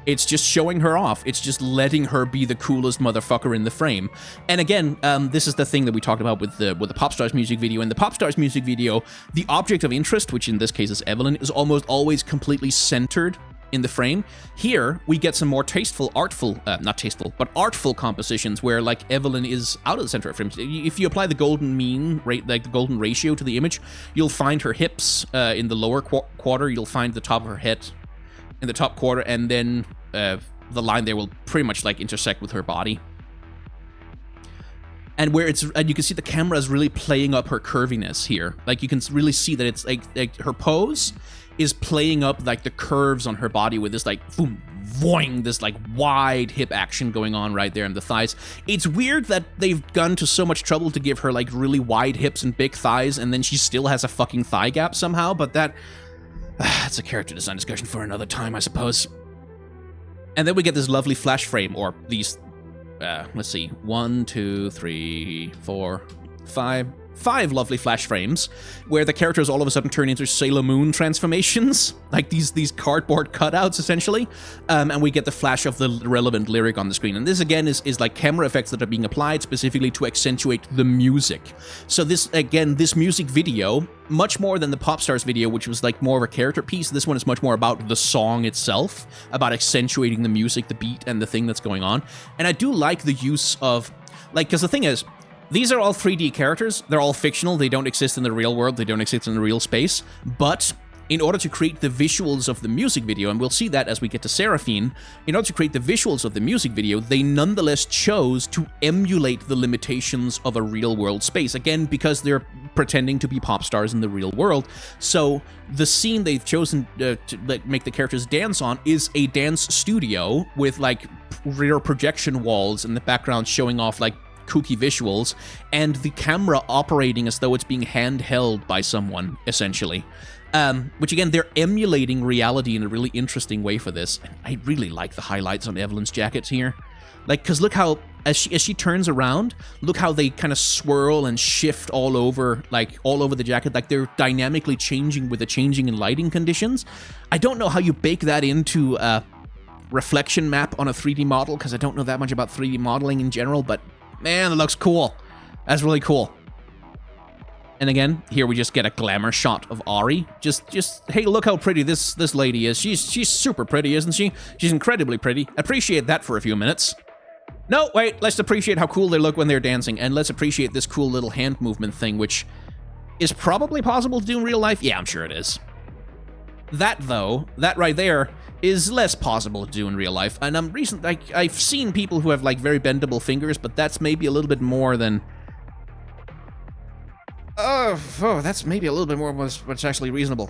It's just showing her off. It's just letting her be the coolest motherfucker in the frame. And again, this is the thing that we talked about with the Popstars music video. In the Popstars music video, the object of interest, which in this case is Evelyn, is almost always completely centered in the frame. Here, we get some more artful compositions where like Evelyn is out of the center of frame. If you apply the golden mean, like the golden ratio to the image, you'll find her hips in the lower quarter. You'll find the top of her head in the top quarter, and then the line there will pretty much like intersect with her body. And you can see the camera is really playing up her curviness here. Like you can really see that it's like her pose is playing up like the curves on her body with this like boom, voing, this like wide hip action going on right there in the thighs. It's weird that they've gone to so much trouble to give her like really wide hips and big thighs, and then she still has a fucking thigh gap somehow, but that's a character design discussion for another time, I suppose. And then we get this lovely flash frame, or these let's see, 1, 2, 3, 4, 5. 5 lovely flash frames where the characters all of a sudden turn into Sailor Moon transformations, like these cardboard cutouts essentially, and we get the flash of the relevant lyric on the screen. And this again is like camera effects that are being applied specifically to accentuate the music. So this music video, much more than the Popstars video, which was like more of a character piece, this one is much more about the song itself, about accentuating the music, the beat, and the thing that's going on. And I do like the use of, like, because the thing is, these are all 3D characters. They're all fictional. They don't exist in the real world. They don't exist in the real space. But in order to create the visuals of the music video, and we'll see that as we get to Seraphine, in order to create the visuals of the music video, they nonetheless chose to emulate the limitations of a real-world space. Again, because they're pretending to be pop stars in the real world. So the scene they've chosen to make the characters dance on is a dance studio with, like, rear projection walls in the background showing off, like, kooky visuals, and the camera operating as though it's being handheld by someone, essentially. Which, again, they're emulating reality in a really interesting way for this. And I really like the highlights on Evelyn's jackets here. Like, because look how, as she turns around, look how they kind of swirl and shift all over the jacket. Like, they're dynamically changing with the changing in lighting conditions. I don't know how you bake that into a reflection map on a 3D model, because I don't know that much about 3D modeling in general, but man, that looks cool. That's really cool. And again, here we just get a glamour shot of Ari. Just hey, look how pretty this lady is. She's super pretty, isn't she? She's incredibly pretty. Appreciate that for a few minutes. No, wait, let's appreciate how cool they look when they're dancing, and let's appreciate this cool little hand movement thing, which is probably possible to do in real life. Yeah, I'm sure it is. That, though, that right there is less possible to do in real life. And I've seen people who have, like, very bendable fingers, but that's maybe a little bit more than... Oh, that's maybe a little bit more what's actually reasonable.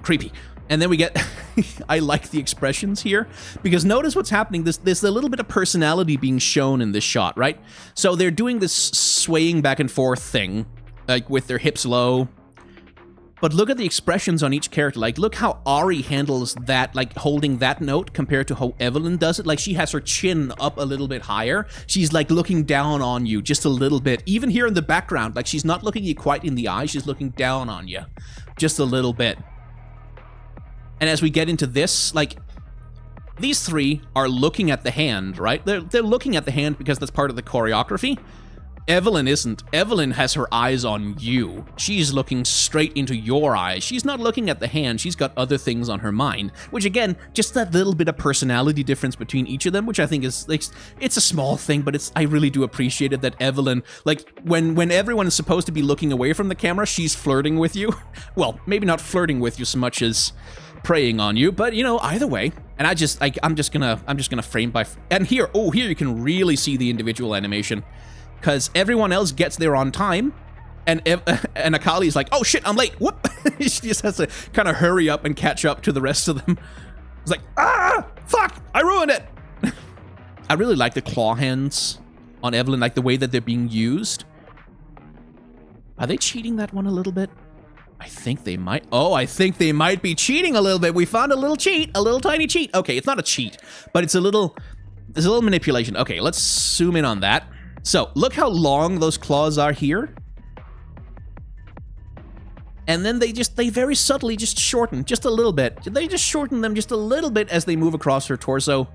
Creepy. And then we get... I like the expressions here, because notice what's happening. There's a little bit of personality being shown in this shot, right? So they're doing this swaying back and forth thing, like, with their hips low. But look at the expressions on each character. Like, look how Ari handles that, like, holding that note compared to how Evelyn does it. Like, she has her chin up a little bit higher. She's, like, looking down on you just a little bit. Even here in the background, like, she's not looking you quite in the eye. She's looking down on you just a little bit. And as we get into this, like, these three are looking at the hand, right? They're looking at the hand because that's part of the choreography. Evelyn isn't. Evelyn has her eyes on you. She's looking straight into your eyes. She's not looking at the hand. She's got other things on her mind, which, again, just that little bit of personality difference between each of them, which I think is, like, it's a small thing, but I really do appreciate it that Evelyn, like, when everyone is supposed to be looking away from the camera, she's flirting with you. Well, maybe not flirting with you so much as preying on you, but, you know, either way. And I'm just gonna frame by, and here you can really see the individual animation. Because everyone else gets there on time, and Akali's like, oh shit, I'm late, whoop! She just has to kind of hurry up and catch up to the rest of them. It's like, fuck, I ruined it! I really like the claw hands on Evelyn, like the way that they're being used. Are they cheating that one a little bit? I think they might. Oh, I think they might be cheating a little bit. We found a little cheat, a little tiny cheat. Okay, it's not a cheat, but it's a little manipulation. Okay, let's zoom in on that. So, look how long those claws are here. And then they very subtly just shorten just a little bit. They just shorten them just a little bit as they move across her torso.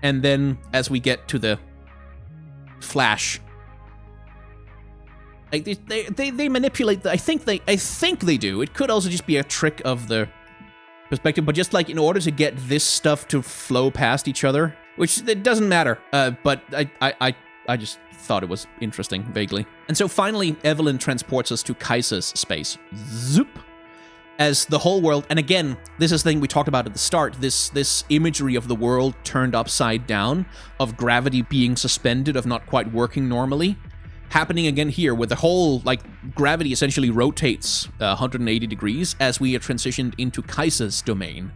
And then as we get to the flash, like they manipulate. I think they do. It could also just be a trick of the perspective, but just like in order to get this stuff to flow past each other, which it doesn't matter. But I just thought it was interesting, vaguely. And so finally, Evelyn transports us to Kaisa's space. Zoop! As the whole world, and again, this is the thing we talked about at the start, this imagery of the world turned upside down, of gravity being suspended, of not quite working normally, happening again here, where the whole, like, gravity essentially rotates 180 degrees as we are transitioned into Kaisa's domain,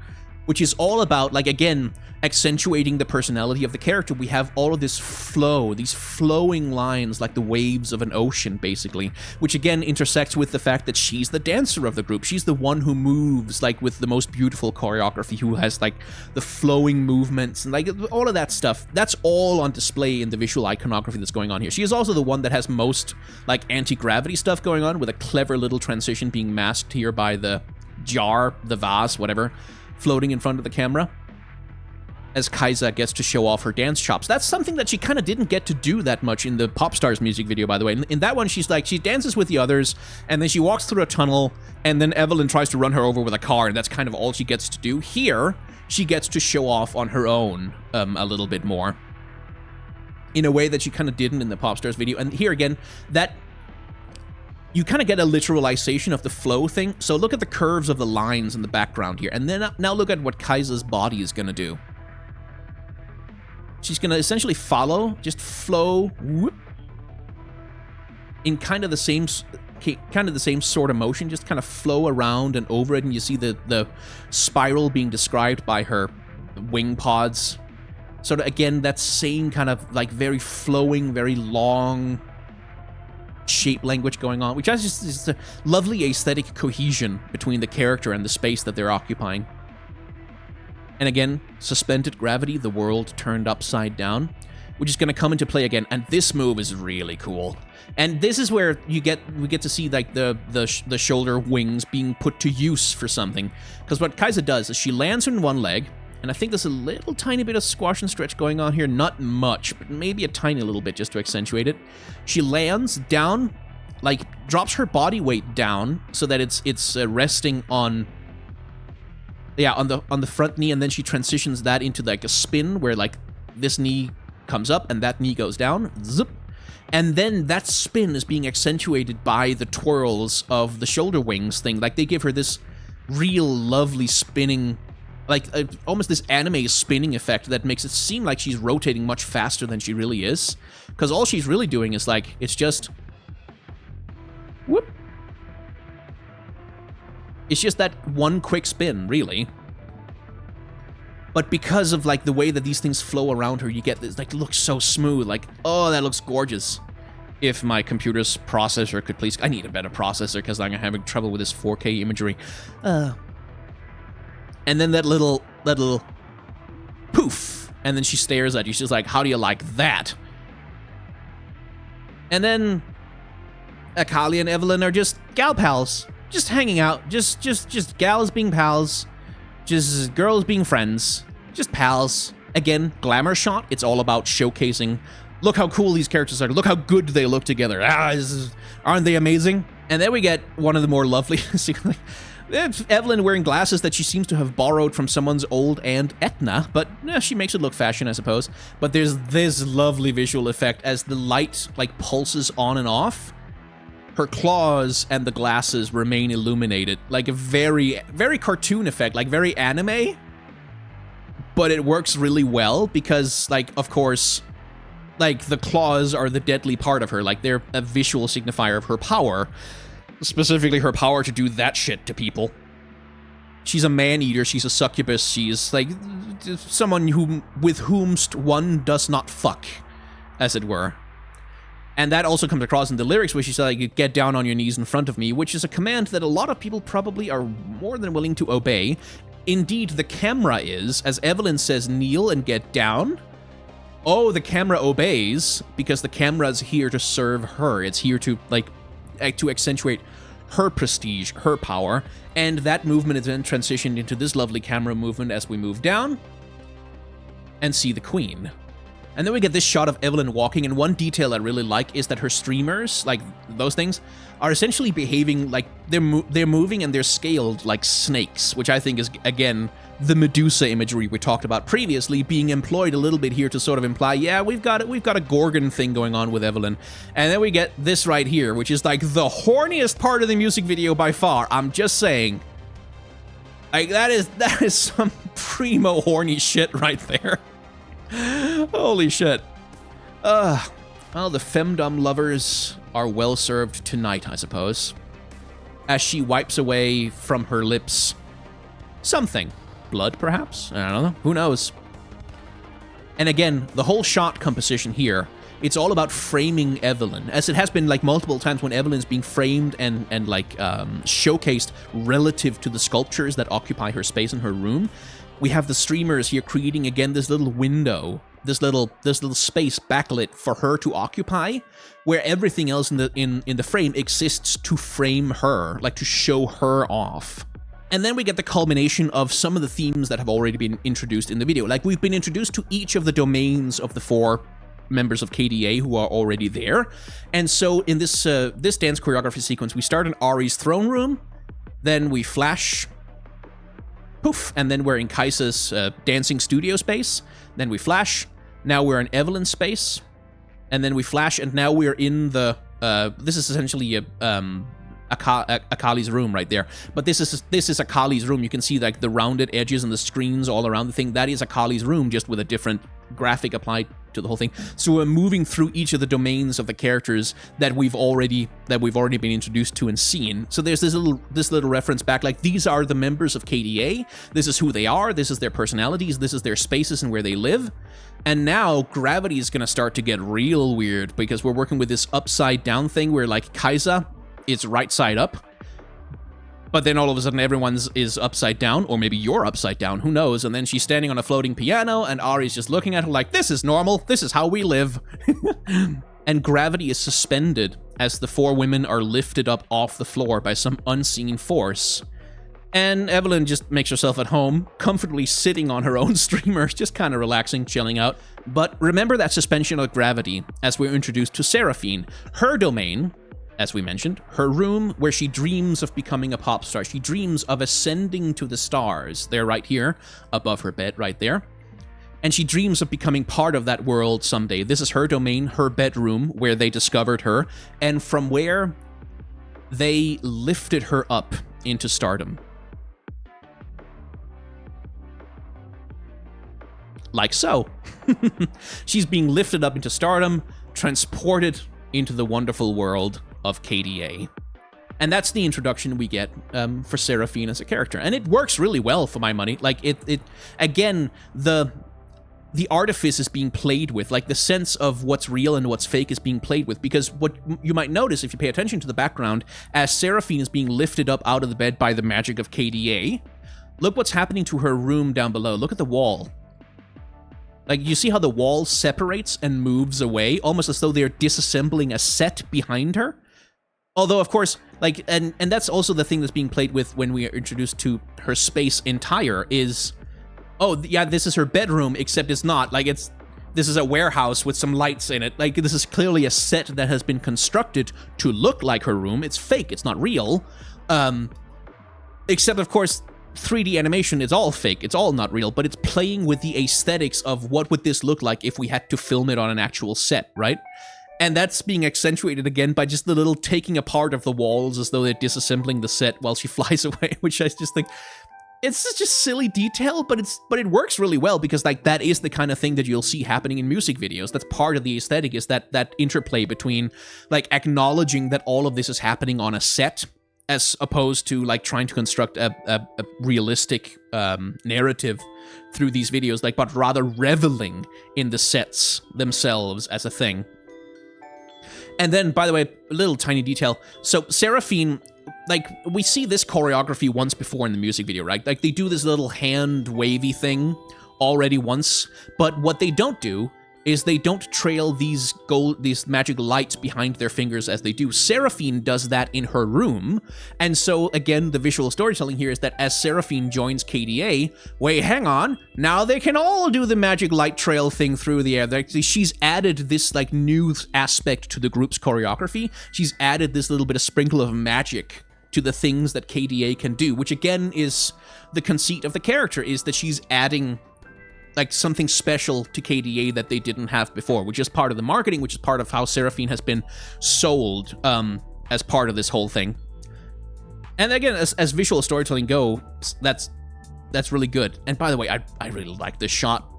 which is all about, like, again, accentuating the personality of the character. We have all of this flow, these flowing lines like the waves of an ocean, basically, which again intersects with the fact that she's the dancer of the group. She's the one who moves, like, with the most beautiful choreography, who has, like, the flowing movements, and, like, all of that stuff. That's all on display in the visual iconography that's going on here. She is also the one that has most, like, anti-gravity stuff going on, with a clever little transition being masked here by the jar, the vase, whatever, floating in front of the camera, as Kaisa gets to show off her dance chops. That's something that she kind of didn't get to do that much in the Popstars music video, by the way. In that one, she dances with the others, and then she walks through a tunnel, and then Evelyn tries to run her over with a car, and that's kind of all she gets to do. Here, she gets to show off on her own a little bit more, in a way that she kind of didn't in the Popstars video. And here again, that you kind of get a literalization of the flow thing. So look at the curves of the lines in the background here, and then now look at what Kaisa's body is going to do. She's going to essentially follow, just flow, whoop, in kind of the same sort of motion, just kind of flow around and over it, and you see the spiral being described by her wing pods. Sort of, again, that same kind of, like, very flowing, very long shape language going on, which has just a lovely aesthetic cohesion between the character and the space that they're occupying. And again, suspended gravity, the world turned upside down, which is going to come into play again. And this move is really cool. And this is where we get to see, like, the shoulder wings being put to use for something. Because what Kaisa does is she lands on one leg, and I think there's a little tiny bit of squash and stretch going on here. Not much, but maybe a tiny little bit just to accentuate it. She lands down, like, drops her body weight down so that it's resting on... yeah, on the front knee, and then she transitions that into, like, a spin where, like, this knee comes up and that knee goes down. Zip. And then that spin is being accentuated by the twirls of the shoulder wings thing. Like, they give her this real lovely spinning, like, almost this anime spinning effect that makes it seem like she's rotating much faster than she really is. Because all she's really doing is, like, it's just... whoop. It's just that one quick spin, really. But because of, like, the way that these things flow around her, you get this, like, it looks so smooth. Like, oh, that looks gorgeous. If my computer's processor could please... I need a better processor because I'm having trouble with this 4K imagery. And then that little poof. And then she stares at you. She's like, how do you like that? And then Akali and Evelyn are just gal pals. Just hanging out, just gals being pals, just girls being friends, just pals. Again, glamour shot, it's all about showcasing, look how cool these characters are, look how good they look together, aren't they amazing? And then we get one of the more lovely, Evelyn wearing glasses that she seems to have borrowed from someone's old Aunt Etna, but she makes it look fashion, I suppose. But there's this lovely visual effect as the light, like, pulses on and off. Her claws and the glasses remain illuminated, like a very, very cartoon effect, like very anime, but it works really well because, like, of course, like, the claws are the deadly part of her, like, they're a visual signifier of her power, specifically her power to do that shit to people. She's a man-eater, she's a succubus, she's, like, someone with whomst one does not fuck, as it were. And that also comes across in the lyrics, where she's like, get down on your knees in front of me, which is a command that a lot of people probably are more than willing to obey. Indeed, the camera is, as Evelyn says, kneel and get down. Oh, the camera obeys, because the camera is here to serve her. It's here to, like, to accentuate her prestige, her power. And that movement is then transitioned into this lovely camera movement as we move down and see the queen. And then we get this shot of Evelyn walking, and one detail I really like is that her streamers, like those things, are essentially behaving like they're moving and they're scaled like snakes, which I think is, again, the Medusa imagery we talked about previously being employed a little bit here to sort of imply, yeah, we've got a Gorgon thing going on with Evelyn. And then we get this right here, which is like the horniest part of the music video by far. I'm just saying. Like, that is some primo horny shit right there. Holy shit. Well, the femdom lovers are well served tonight, I suppose. As she wipes away from her lips something. blood, perhaps? I don't know. Who knows? And again, the whole shot composition here, it's all about framing Evelyn, as it has been like multiple times when Evelyn's being framed and showcased relative to the sculptures that occupy her space in her room. We have the streamers here creating again this little window, this little space backlit for her to occupy, where everything else in the frame exists to frame her, like to show her off. And then we get the culmination of some of the themes that have already been introduced in the video. Like, we've been introduced to each of the domains of the 4 members of KDA who are already there. And so in this this dance choreography sequence, we start in Ari's throne room, then we flash, poof, and then we're in Kaisa's dancing studio space, then we flash, now we're in Evelyn's space, and then we flash, and now we're in the, this is essentially Akali's room right there. But this is Akali's room. You can see like the rounded edges and the screens all around the thing. That is Akali's room, just with a different graphic applied to the whole thing. So we're moving through each of the domains of the characters that we've already been introduced to and seen. So there's this little reference back, like, these are the members of KDA. This is who they are. This is their personalities. This is their spaces and where they live. And now gravity is going to start to get real weird, because we're working with this upside down thing where, like, Kaisa, it's right side up, but then all of a sudden everyone's is upside down, or maybe you're upside down, who knows? And then she's standing on a floating piano, and Ari's just looking at her like, this is normal, this is how we live. And gravity is suspended as the 4 women are lifted up off the floor by some unseen force. And Evelyn just makes herself at home, comfortably sitting on her own streamer, just kind of relaxing, chilling out. But remember that suspension of gravity as we're introduced to Seraphine. Her domain, as we mentioned, her room where she dreams of becoming a pop star. She dreams of ascending to the stars. They're right here, above her bed, right there. And she dreams of becoming part of that world someday. This is her domain, her bedroom, where they discovered her, and from where they lifted her up into stardom. Like so. She's being lifted up into stardom, transported into the wonderful world of KDA. And that's the introduction we get for Seraphine as a character. And it works really well for my money. Like, it again, the artifice is being played with. Like, the sense of what's real and what's fake is being played with. Because what you might notice if you pay attention to the background, as Seraphine is being lifted up out of the bed by the magic of KDA, look what's happening to her room down below. Look at the wall. Like, you see how the wall separates and moves away, almost as though they're disassembling a set behind her? Although, of course, like, and that's also the thing that's being played with when we are introduced to her space entire is, oh, yeah, this is her bedroom, except it's not. Like, this is a warehouse with some lights in it. Like, this is clearly a set that has been constructed to look like her room. It's fake. It's not real. Except, of course, 3D animation is all fake. It's all not real, but it's playing with the aesthetics of what would this look like if we had to film it on an actual set, right? And that's being accentuated again by just the little taking apart of the walls as though they're disassembling the set while she flies away, which I just think, it's just silly detail, but it works really well, because like that is the kind of thing that you'll see happening in music videos. That's part of the aesthetic, is that interplay between like acknowledging that all of this is happening on a set, as opposed to like trying to construct a realistic narrative through these videos, like, but rather reveling in the sets themselves as a thing. And then, by the way, a little tiny detail. So Seraphine, like, we see this choreography once before in the music video, right? Like, they do this little hand wavy thing already once, but what they don't do is they don't trail these magic lights behind their fingers as they do. Seraphine does that in her room, and so, again, the visual storytelling here is that as Seraphine joins KDA, wait, hang on, now they can all do the magic light trail thing through the air. She's added this, like, new aspect to the group's choreography. She's added this little bit of sprinkle of magic to the things that KDA can do, which, again, is the conceit of the character, is that she's adding like something special to KDA that they didn't have before, which is part of the marketing, which is part of how Seraphine has been sold as part of this whole thing. And again, as visual storytelling go, that's really good. And by the way, I really like this shot.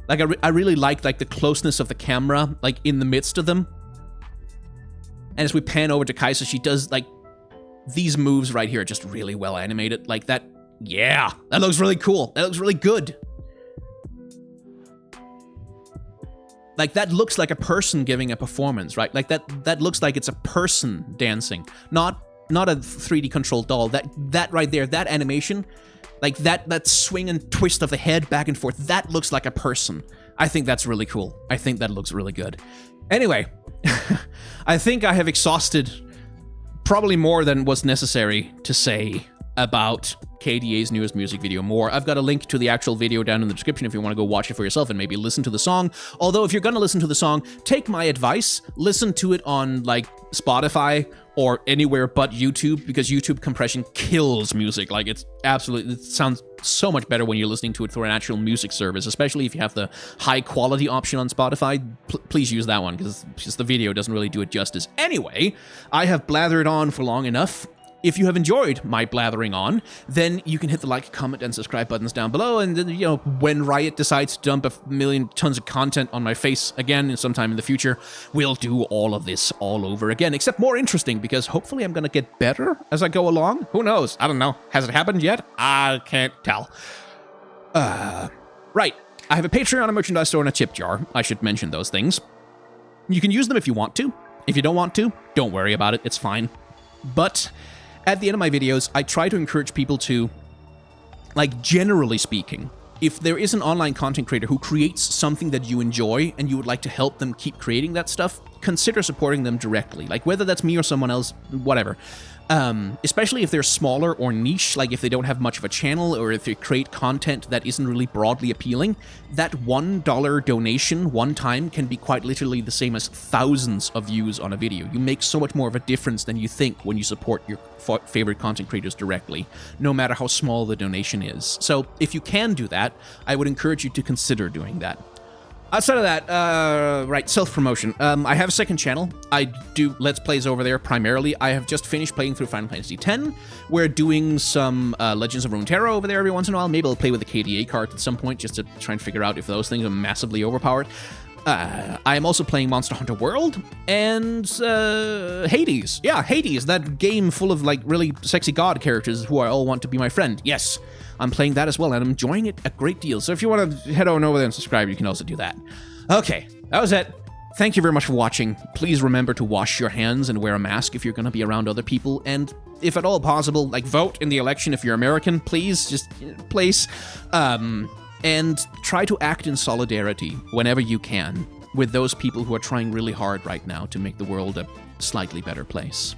Like, I really like the closeness of the camera, like, in the midst of them. And as we pan over to Kaisa, she does, like, these moves right here are just really well animated. Like, that Yeah, that looks really cool. That looks really good. Like, that looks like a person giving a performance, right? Like, that looks like it's a person dancing, not a 3D controlled doll. That right there, that animation, like that swing and twist of the head back and forth, that looks like a person. I think that's really cool. I think that looks really good. Anyway, I think I have exhausted probably more than was necessary to say about KDA's newest music video more. I've got a link to the actual video down in the description if you want to go watch it for yourself and maybe listen to the song. Although if you're going to listen to the song, take my advice, listen to it on like Spotify or anywhere but YouTube, because YouTube compression kills music. Like, it sounds so much better when you're listening to it through an actual music service, especially if you have the high quality option on Spotify. Please use that one, because the video doesn't really do it justice. Anyway, I have blathered on for long enough. If you have enjoyed my blathering on, then you can hit the like, comment, and subscribe buttons down below, and then, you know, when Riot decides to dump a million tons of content on my face again sometime in the future, we'll do all of this all over again, except more interesting, because hopefully I'm gonna get better as I go along. Who knows? I don't know. Has it happened yet? I can't tell. Right. I have a Patreon, a merchandise store, and a tip jar. I should mention those things. You can use them if you want to. If you don't want to, don't worry about it. It's fine. But at the end of my videos, I try to encourage people to, like, generally speaking, if there is an online content creator who creates something that you enjoy and you would like to help them keep creating that stuff, consider supporting them directly. Like, whether that's me or someone else, whatever. Especially if they're smaller or niche, like if they don't have much of a channel, or if they create content that isn't really broadly appealing, that $1 donation one time can be quite literally the same as thousands of views on a video. You make so much more of a difference than you think when you support your favorite content creators directly, no matter how small the donation is. So if you can do that, I would encourage you to consider doing that. Outside of that, right, self-promotion. I have a second channel. I do Let's Plays over there primarily. I have just finished playing through Final Fantasy X. We're doing some Legends of Runeterra over there every once in a while. Maybe I'll play with the KDA card at some point just to try and figure out if those things are massively overpowered. I am also playing Monster Hunter World and Hades. Yeah, Hades, that game full of like really sexy god characters who I all want to be my friend. Yes, I'm playing that as well, and I'm enjoying it a great deal. So if you want to head on over there and subscribe, you can also do that. Okay, that was it. Thank you very much for watching. Please remember to wash your hands and wear a mask if you're going to be around other people. And if at all possible, like, vote in the election if you're American. Please, just please. And try to act in solidarity whenever you can with those people who are trying really hard right now to make the world a slightly better place.